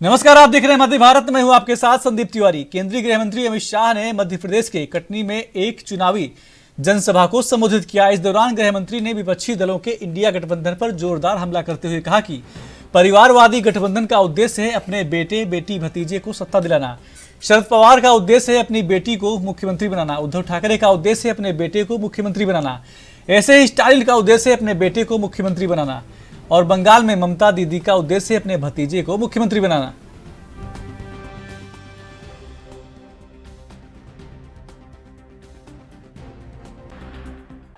नमस्कार, आप देख रहे हैं मध्य भारत में हूं आपके साथ संदीप तिवारी। केंद्रीय गृह मंत्री अमित शाह ने मध्य प्रदेश के कटनी में एक चुनावी जनसभा को संबोधित किया। इस दौरान गृह मंत्री ने विपक्षी दलों के इंडिया गठबंधन पर जोरदार हमला करते हुए कहा कि परिवारवादी गठबंधन का उद्देश्य है अपने बेटे बेटी भतीजे को सत्ता दिलाना। शरद पवार का उद्देश्य है अपनी बेटी को मुख्यमंत्री बनाना। उद्धव ठाकरे का उद्देश्य है अपने बेटे को मुख्यमंत्री बनाना। ऐसे ही स्टालिन का उद्देश्य है अपने बेटे को मुख्यमंत्री बनाना। और बंगाल में ममता दीदी का उद्देश्य है अपने भतीजे को मुख्यमंत्री बनाना।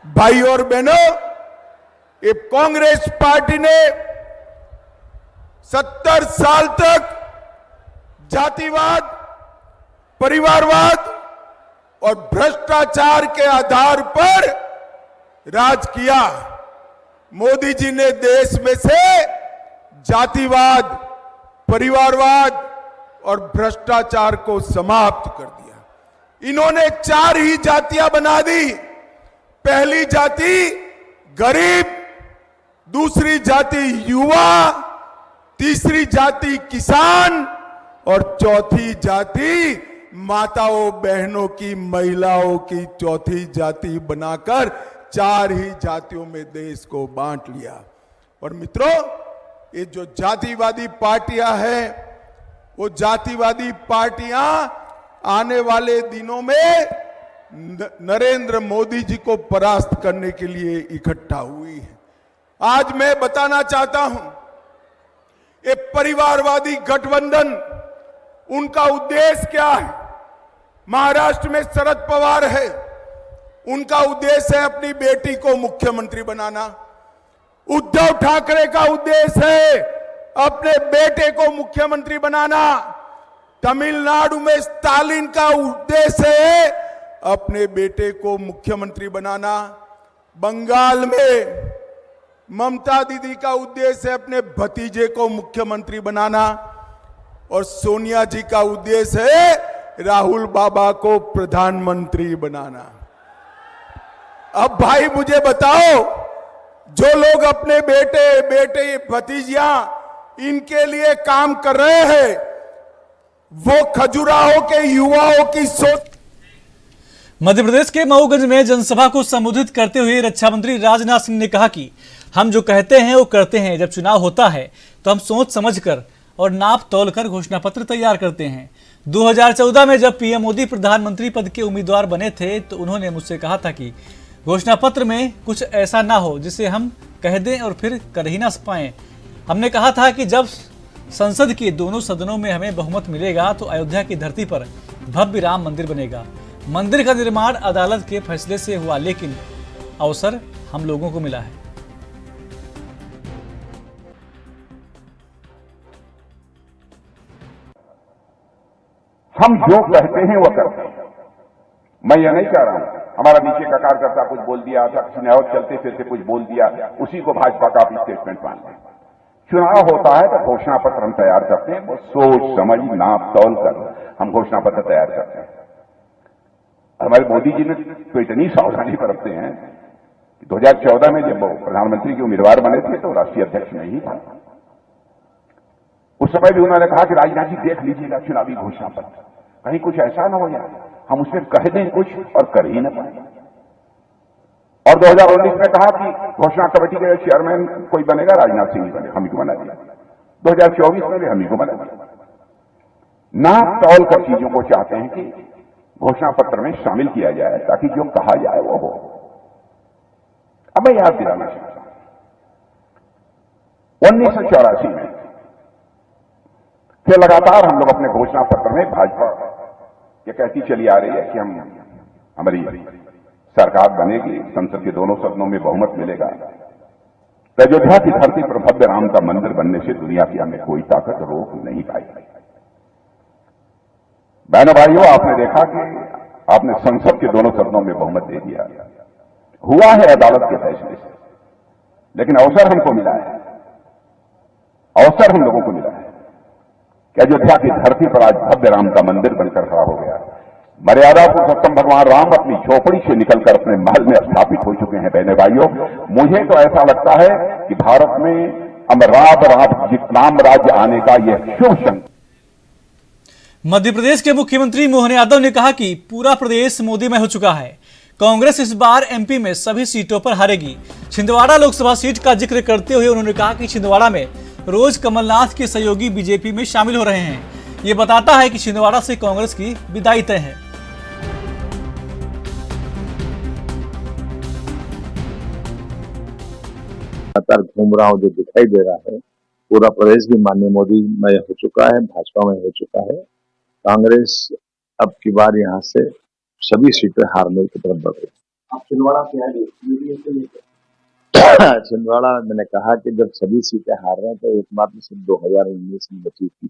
भाई और बहनों, ये कांग्रेस पार्टी ने 70 साल तक जातिवाद, परिवारवाद और भ्रष्टाचार के आधार पर राज किया। मोदी जी ने देश में से जातिवाद, परिवारवाद और भ्रष्टाचार को समाप्त कर दिया। इन्होंने 4 ही जातियां बना दी। पहली जाति गरीब, दूसरी जाति युवा, तीसरी जाति किसान और चौथी जाति माताओं बहनों की, महिलाओं की चौथी जाति बनाकर 4 ही जातियों में देश को बांट लिया। और मित्रों, ये जो जातिवादी पार्टियां हैं, वो जातिवादी पार्टियां आने वाले दिनों में नरेंद्र मोदी जी को परास्त करने के लिए इकट्ठा हुई है। आज मैं बताना चाहता हूं, ये परिवारवादी गठबंधन, उनका उद्देश्य क्या है? महाराष्ट्र में शरद पवार है, उनका उद्देश्य है अपनी बेटी को मुख्यमंत्री बनाना। उद्धव ठाकरे का उद्देश्य है अपने बेटे को मुख्यमंत्री बनाना। तमिलनाडु में स्टालिन का उद्देश्य है अपने बेटे को मुख्यमंत्री बनाना। बंगाल में ममता दीदी का उद्देश्य है अपने भतीजे को मुख्यमंत्री बनाना। और सोनिया जी का उद्देश्य है राहुल बाबा को प्रधानमंत्री बनाना। अब भाई मुझे बताओ, जो लोग अपने बेटे भतीजियां इनके लिए काम कर रहे हैं, वो खजुराहो के युवाओं की सोच। मध्य प्रदेश के मऊगंज में जनसभा को संबोधित करते हुए रक्षा मंत्री राजनाथ सिंह ने कहा कि हम जो कहते हैं वो करते हैं। जब चुनाव होता है तो हम सोच समझकर और नाप तौल कर घोषणा पत्र तैयार करते हैं। 2014 में जब पीएम मोदी प्रधानमंत्री पद के उम्मीदवार बने थे तो उन्होंने मुझसे कहा था कि घोषणा पत्र में कुछ ऐसा ना हो जिसे हम कह दें और फिर कर ही ना पाएं। हमने कहा था कि जब संसद के दोनों सदनों में हमें बहुमत मिलेगा तो अयोध्या की धरती पर भव्य राम मंदिर बनेगा। मंदिर का निर्माण अदालत के फैसले से हुआ, लेकिन अवसर हम लोगों को मिला है। हम जो कहते हैं वो करते हैं। मैं ये नहीं कह रहा हूं हमारा नीचे का कार्यकर्ता कुछ बोल दिया था, किसी ने और चलते फिरते कुछ बोल दिया, उसी को भाजपा का भी स्टेटमेंट मान लें। चुनाव होता है तो घोषणा पत्र हम तैयार करते हैं, वो सोच समझ नाप तौल कर हम घोषणा पत्र तैयार करते हैं। हमारे मोदी जी ने तो इतनी सावधानी बरतते हैं कि 2014 में जब वो प्रधानमंत्री के उम्मीदवार बने थे तो राष्ट्रीय अध्यक्ष नहीं था। उस समय भी उन्होंने कहा कि राजनाथ जी देख लीजिएगा चुनावी घोषणा पत्र, कहीं कुछ ऐसा ना हो जाए हम उसमें कह दें कुछ और कर ही न पाए। और 2019 में कहा कि घोषणा कमेटी के चेयरमैन कोई बनेगा, राजनाथ सिंह ही बने, हम ही को बना दिया। 2024 में भी हम ही को बना दिया। नाप तौल कर चीजों को चाहते हैं कि घोषणा पत्र में शामिल किया जाए ताकि जो कहा जाए वो हो। अब मैं याद दिलाना चाहता हूं, 1984 में फिर लगातार हम लोग अपने घोषणा पत्र में भाजपा ये कहती चली आ रही है कि हम हमारी सरकार बनेगी, संसद के दोनों सदनों में बहुमत मिलेगा, अयोध्या की धरती पर भव्य राम का मंदिर बनने से दुनिया की हमें कोई ताकत रोक नहीं पाएगी। बहनों भाइयों, आपने देखा कि आपने संसद के दोनों सदनों में बहुमत दे दिया, हुआ है अदालत के फैसले से, लेकिन अवसर हमको मिला है, अवसर हम लोगों को मिला है कि अयोध्या की धरती पर आज भव्य राम का मंदिर बनकर खड़ा हो गया। मर्यादा पुरुषोत्तम भगवान राम अपनी झोपड़ी से निकलकर अपने महल में स्थापित हो चुके हैं। बहने भाइयों, मुझे तो ऐसा लगता है कि भारत में अब राम राज्य आने का यह शुभ संकेत। मध्य प्रदेश के मुख्यमंत्री मोहन यादव ने कहा कि पूरा प्रदेश मोदी में हो चुका है। कांग्रेस इस बार एमपी में सभी सीटों पर हारेगी। छिंदवाड़ा लोकसभा सीट का जिक्र करते हुए उन्होंने कहा कि छिंदवाड़ा में रोज कमलनाथ के सहयोगी बीजेपी में शामिल हो रहे हैं। ये बताता है कि छिंदवाड़ा से कांग्रेस की विदाई तय है। लगातार घूम रहा हूँ, जो दिखाई दे रहा है पूरा प्रदेश भी माननीय मोदी में हो चुका है, भाजपा में हो चुका है। कांग्रेस अब की बार यहाँ से सभी सीटें हारने की तरफ बढ़ रही। आप छिंदवाड़ा से छिंदवाड़ा मैंने कहा कि जब सभी सीटें हार रहे हैं तो एकमात्र सिर्फ 2019 में बची थी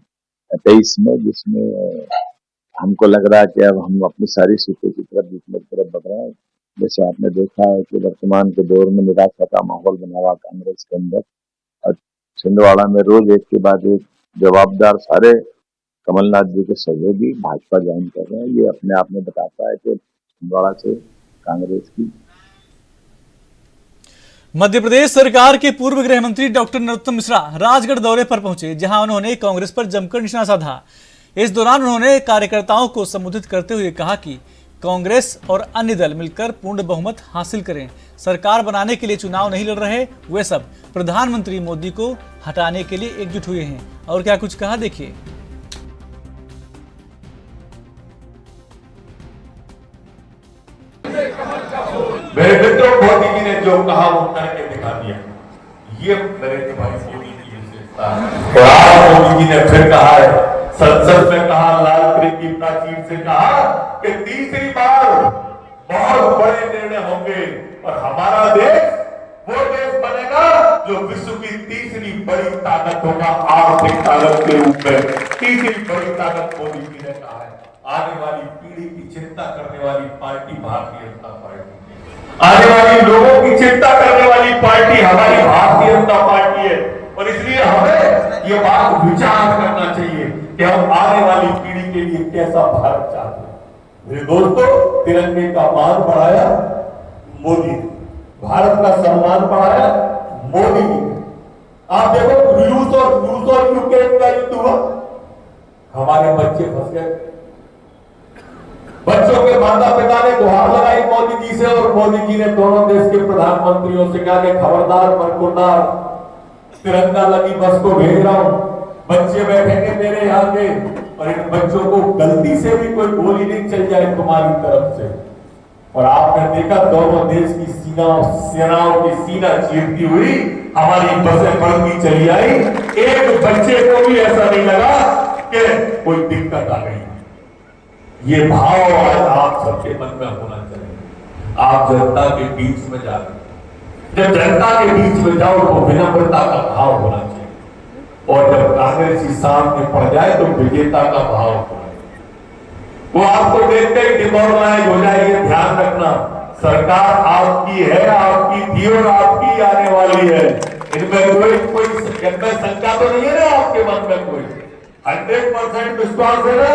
23 में, जिसमें हमको लग रहा है कि अब हम अपनी सारी सीटों की तरफ जीतने की तरफ बढ़ रहे हैं। जैसे आपने देखा है कि वर्तमान के दौर में निराशा का माहौल बना हुआ कांग्रेस के अंदर, और छिंदवाड़ा में रोज एक के बाद एक जवाबदार सारे कमलनाथ जी के सहयोगी भाजपा ज्वाइन कर रहे हैं। ये अपने आप में बताता है कि छिंदवाड़ा से कांग्रेस की। मध्य प्रदेश सरकार के पूर्व गृह मंत्री डॉक्टर नरोत्तम मिश्रा राजगढ़ दौरे पर पहुंचे, जहां उन्होंने कांग्रेस पर जमकर निशाना साधा। इस दौरान उन्होंने कार्यकर्ताओं को संबोधित करते हुए कहा कि कांग्रेस और अन्य दल मिलकर पूर्ण बहुमत हासिल करें। सरकार बनाने के लिए चुनाव नहीं लड़ रहे, वे सब प्रधानमंत्री मोदी को हटाने के लिए एकजुट हुए हैं। और क्या कुछ कहा, देखिए। मेरे मित्रों, मोदी जी ने जो कहा वो करके दिखा दिया। ये नरेंद्र भाई मोदी की विशेषता है। और आज मोदी जी ने फिर कहा है, संसद में कहा, लाल किले की प्राचीर से कहा कि तीसरी बार बहुत बड़े निर्णय होंगे और हमारा देश वो देश बनेगा जो विश्व की तीसरी बड़ी ताकत होगा, आर्थिक ताकत के रूप में। तीसरी बड़ी ताकत मोदी जी ने कहा है। आने वाली पीढ़ी की चिंता करने वाली पार्टी भारतीय जनता पार्टी, आने वाली लोगों की चिंता करने वाली पार्टी हमारी भारतीय जनता पार्टी है। और इसलिए हमें ये बात विचार करना चाहिए कि हम आने वाली पीढ़ी के लिए कैसा भारत चाहते हैं। मेरे दोस्तों, तिरंगे का मान बढ़ाया मोदी ने, भारत का सम्मान बढ़ाया मोदी ने। आप देखो, रूस और यूक्रेन का युद्ध हुआ, हमारे बच्चे फंस गए। बच्चों के माता पिता ने गुहार लगाई मोदी जी से, और मोदी जी ने दोनों देश के प्रधानमंत्रियों से कहा कि खबरदार, बरखुरदार, तिरंगा लगी बस को भेज रहा हूं, बच्चे बैठेंगे मेरे यहाँ के, और इन बच्चों को गलती से भी कोई गोली नहीं चल जाए तुम्हारी तरफ से। और आपने देखा दोनों देश की सेनाओं की सीना चीरती हुई हमारी बसें बढ़ती चली आई। एक बच्चे को भी ऐसा नहीं लगा कि कोई दिक्कत आ गई। ये भाव आज आप सबके मन में होना चाहिए। आप जनता के बीच में जा रहे, जब जनता के बीच में जाओ तो विनम्रता का भाव होना चाहिए, और जब कांग्रेसी सामने पड़ जाए तो विजेता का भाव होना चाहिए। वो आपको देखते ही डिमोरलाइज हो जाएगी। ध्यान रखना, सरकार आपकी है, आपकी थी और आपकी आने वाली है। इनमें कोई शंका तो नहीं है ना आपके मन में? कोई 100% विश्वास है ना?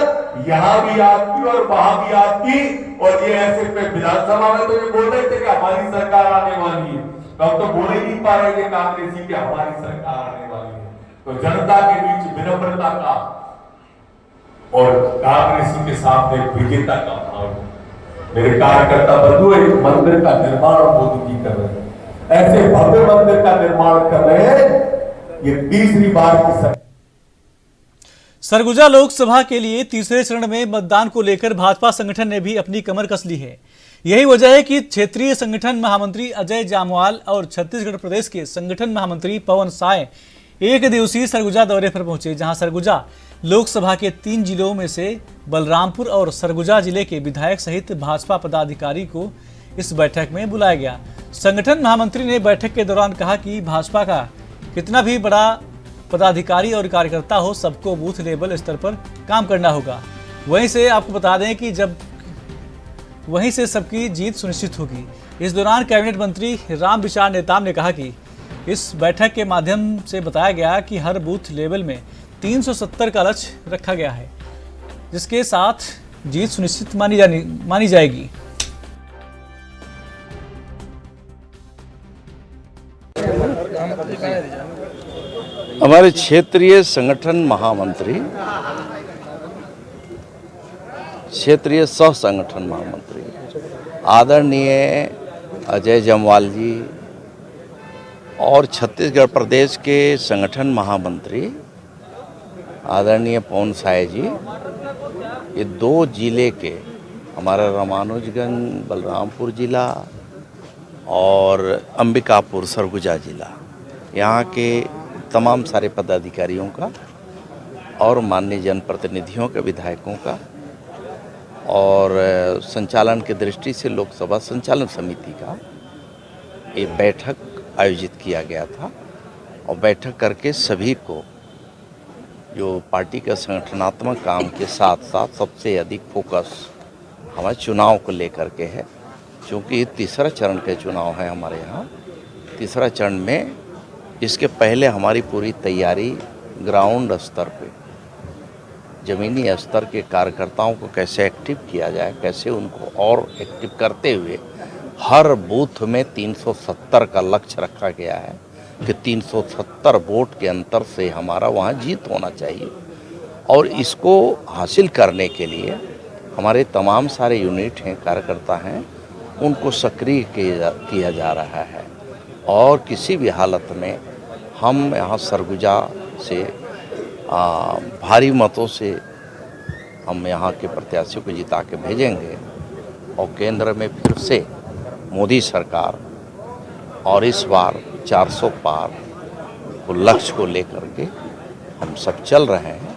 यहाँ भी आपकी और वहां भी आपकी। और ये ऐसे पे विधानसभा में तो ये बोल रहे थे कि हमारी सरकार आने वाली है, तो हम तो बोल ही नहीं पा रहे कि कांग्रेसी की हमारी सरकार आने वाली है। तो जनता के बीच विनम्रता का और कांग्रेसी के सामने विजेता का भाव। मेरे कार्यकर्ता बंधु, एक मंदिर का निर्माण मोदी जी कर रहे हैं, ऐसे भव्य मंदिर का निर्माण कर रहे हैं। ये तीसरी बार की सरकार। सरगुजा लोकसभा के लिए तीसरे चरण में मतदान को लेकर भाजपा संगठन ने भी अपनी कमर कस ली है। यही वजह है कि क्षेत्रीय संगठन महामंत्री अजय जामवाल और छत्तीसगढ़ प्रदेश के संगठन महामंत्री पवन साय एक दिवसीय सरगुजा दौरे पर पहुंचे, जहां सरगुजा लोकसभा के 3 जिलों में से बलरामपुर और सरगुजा जिले के विधायक सहित भाजपा पदाधिकारी को इस बैठक में बुलाया गया। संगठन महामंत्री ने बैठक के दौरान कहा कि भाजपा का कितना भी बड़ा पदाधिकारी और कार्यकर्ता हो, सबको बूथ लेवल स्तर पर काम करना होगा। वहीं से आपको बता दें कि वहीं से सबकी जीत सुनिश्चित होगी। इस दौरान कैबिनेट मंत्री रामविचार नेताम ने कहा कि इस बैठक के माध्यम से बताया गया कि हर बूथ लेवल में 370 का लक्ष्य रखा गया है, जिसके साथ जीत सुनिश्चित मानी जाएगी। हमारे क्षेत्रीय संगठन महामंत्री क्षेत्रीय सह संगठन महामंत्री आदरणीय अजय जमवाल जी और छत्तीसगढ़ प्रदेश के संगठन महामंत्री आदरणीय पवन साय जी, ये 2 जिले के हमारा रामानुजगंज बलरामपुर जिला और अंबिकापुर सरगुजा जिला, यहाँ के तमाम सारे पदाधिकारियों का और माननीय जनप्रतिनिधियों के विधायकों का और संचालन की दृष्टि से लोकसभा संचालन समिति का एक बैठक आयोजित किया गया था। और बैठक करके सभी को जो पार्टी का संगठनात्मक काम के साथ साथ सबसे अधिक फोकस हमारे चुनाव को लेकर के है, क्योंकि ये तीसरा चरण के चुनाव है हमारे यहाँ। तीसरा चरण में इसके पहले हमारी पूरी तैयारी ग्राउंड स्तर पे, ज़मीनी स्तर के कार्यकर्ताओं को कैसे एक्टिव किया जाए, कैसे उनको और एक्टिव करते हुए हर बूथ में 370 का लक्ष्य रखा गया है कि 370 वोट के अंतर से हमारा वहाँ जीत होना चाहिए। और इसको हासिल करने के लिए हमारे तमाम सारे यूनिट हैं, कार्यकर्ता हैं, उनको सक्रिय किया जा रहा है। और किसी भी हालत में हम यहाँ सरगुजा से भारी मतों से हम यहाँ के प्रत्याशियों को जिता के भेजेंगे और केंद्र में फिर से मोदी सरकार, और इस बार 400 पार को लक्ष्य को लेकर के हम सब चल रहे हैं।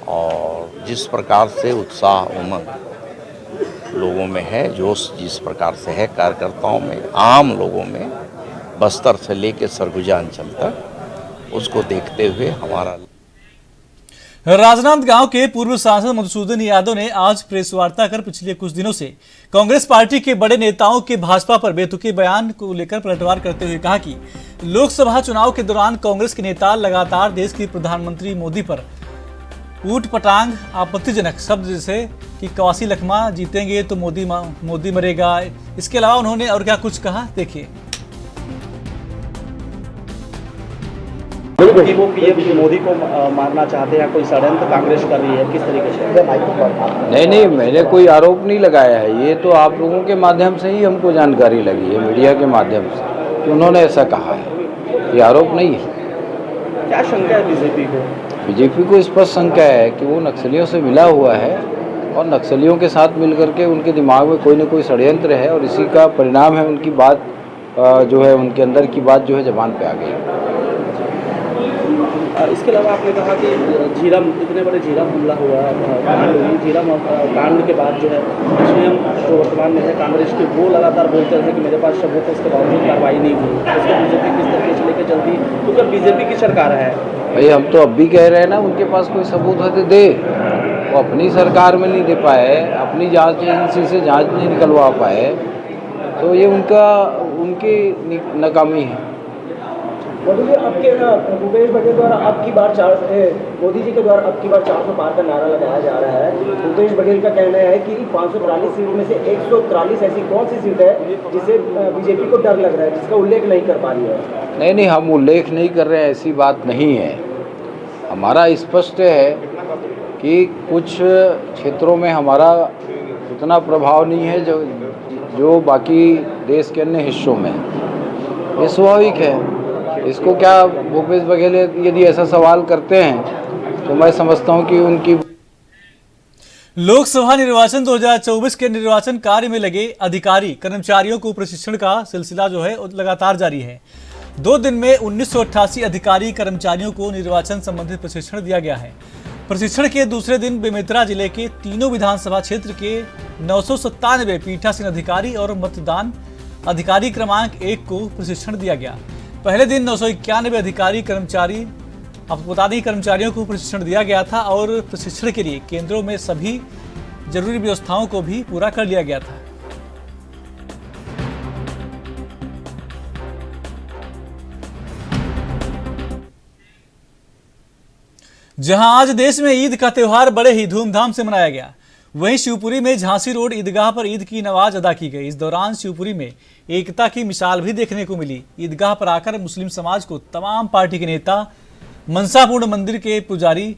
और जिस प्रकार से उत्साह उमंग लोगों में है, जोश जिस प्रकार से है कार्यकर्ताओं में, आम लोगों में, बस्तर से लेकर सरगुजा अंचल तक, उसको देखते हुए हमारा राजनांदगांव के पूर्व सांसद मधुसूदन यादव ने आज प्रेस वार्ता कर पिछले कुछ दिनों से कांग्रेस पार्टी के बड़े नेताओं के भाजपा पर बेतुके बयान को लेकर पलटवार करते हुए कहा कि लोकसभा चुनाव के दौरान कांग्रेस के नेता लगातार देश के प्रधानमंत्री मोदी पर ऊट पटांग आपत्तिजनक शब्द जैसे कि कवासी लखमा जीतेंगे तो मोदी मरेगा, इसके अलावा उन्होंने और क्या कुछ कहा, देखिए। कि वो पीएम मोदी को मारना चाहते हैं, कोई षड्यंत्र कांग्रेस कर रही है, किस तरीके से? नहीं, मैंने कोई आरोप नहीं लगाया है। ये तो आप लोगों के माध्यम से ही हमको जानकारी लगी है, मीडिया के माध्यम से, कि उन्होंने ऐसा कहा है। ये आरोप नहीं है। क्या शंका है बीजेपी को? बीजेपी को स्पष्ट शंका है कि वो नक्सलियों से मिला हुआ है और नक्सलियों के साथ मिलकर के उनके दिमाग में कोई न कोई षड्यंत्र है और इसी का परिणाम है उनकी बात जो है, उनके अंदर की बात जो है जबान पे आ गई। इसके अलावा आपने कहा कि झीरम, इतने बड़े झीरम हमला हुआ, कांड हुई, झीरम कांड के बाद जो है स्वयं जो वर्तमान में है कांग्रेस के, वो लगातार बोलते रहे कि मेरे पास सबूत है, उसके बावजूद कार्रवाई नहीं हुई। उसको बीजेपी किस तरीके से लेकर चलती, क्योंकि अब बीजेपी की सरकार है। भाई हम तो अब भी कह रहे हैं ना, उनके पास कोई सबूत है तो दे। वो अपनी सरकार में नहीं दे पाए, अपनी जांच एजेंसी से जांच नहीं निकलवा पाए, तो ये उनकी नाकामी है। मोदी जी आपके भूपेश बघेल द्वारा मोदी जी के द्वारा अब की बार 400 पार का नारा लगाया जा रहा है। भूपेश बघेल का कहना है कि 543 सीट में से 143 ऐसी कौन सी सीट है जिसे बीजेपी को डर लग रहा है, जिसका उल्लेख नहीं कर पा रही है? नहीं, हम उल्लेख नहीं कर रहे हैं, ऐसी बात नहीं है। हमारा स्पष्ट है कि कुछ क्षेत्रों में हमारा उतना प्रभाव नहीं है जो बाकी देश के अन्य हिस्सों में। ये स्वाभाविक है। इसको क्या भूपेश बघेल यदि ऐसा सवाल करते हैं तो मैं समझता हूं कि उनकी लोकसभा निर्वाचन 2024 के निर्वाचन कार्य में लगे अधिकारी कर्मचारियों को प्रशिक्षण का सिलसिला जो है लगातार जारी है। 2 दिन में 1988 अधिकारी कर्मचारियों को निर्वाचन संबंधित प्रशिक्षण दिया गया है। प्रशिक्षण के दूसरे दिन बेमेतरा जिले के तीनों विधानसभा क्षेत्र के 997 पीठासीन अधिकारी और मतदान अधिकारी क्रमांक 1 को प्रशिक्षण दिया गया। पहले दिन 991 अधिकारी कर्मचारी, आपको बता दें, कर्मचारियों को प्रशिक्षण दिया गया था और प्रशिक्षण के लिए केंद्रों में सभी जरूरी व्यवस्थाओं को भी पूरा कर लिया गया था। जहां आज देश में ईद का त्योहार बड़े ही धूमधाम से मनाया गया, वहीं शिवपुरी में झांसी रोड ईदगाह पर ईद की नमाज अदा की गई। इस दौरान शिवपुरी में एकता की मिसाल भी देखने को मिली। ईदगाह पर आकर मुस्लिम समाज को तमाम पार्टी के नेता, मनसापूर्ण मंदिर के पुजारी,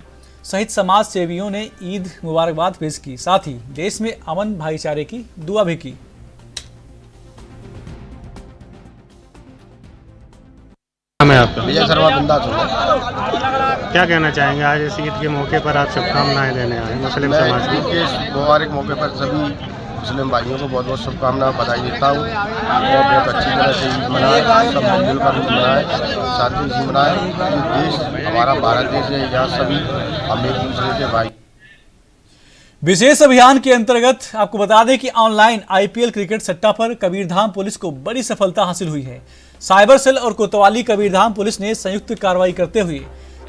सहित समाज सेवियों ने ईद मुबारकबाद पेश की। साथ ही देश में अमन भाईचारे की दुआ भी की। नाम है आपका? विजय शर्मा बिंदास। क्या कहना चाहेंगे आज इस ईद के मौके पर आप शुभकामनाएं देने आए मुस्लिम समाज ईद के मुबारक मौके पर सभी मुस्लिम भाइयों को बहुत बहुत शुभकामनाएं बधाई देता हूँ और बहुत अच्छी तरह से ईद मनाए, सब मिलजुल कर मनाए, साथ ही मनाए। देश हमारा भारत देश है, यहाँ सभी हम एक दूसरे के भाई। विशेष अभियान के अंतर्गत आपको बता दें कि ऑनलाइन आईपीएल क्रिकेट सट्टा पर कबीरधाम पुलिस को बड़ी सफलता हासिल हुई है। साइबर सेल और कोतवाली कबीरधाम पुलिस ने संयुक्त कार्रवाई करते हुए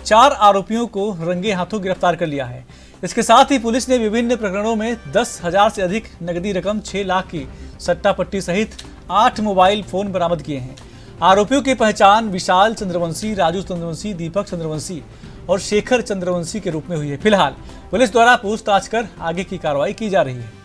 4 आरोपियों को रंगे हाथों गिरफ्तार कर लिया है। इसके साथ ही पुलिस ने विभिन्न प्रकरणों में 10,000 से अधिक नकदी रकम, 6 लाख की सट्टा पट्टी सहित 8 मोबाइल फोन बरामद किए हैं। आरोपियों की पहचान विशाल चंद्रवंशी, राजू चंद्रवंशी, दीपक चंद्रवंशी और शेखर चंद्रवंशी के रूप में हुई है। फिलहाल पुलिस द्वारा पूछताछ कर आगे की कार्रवाई की जा रही है।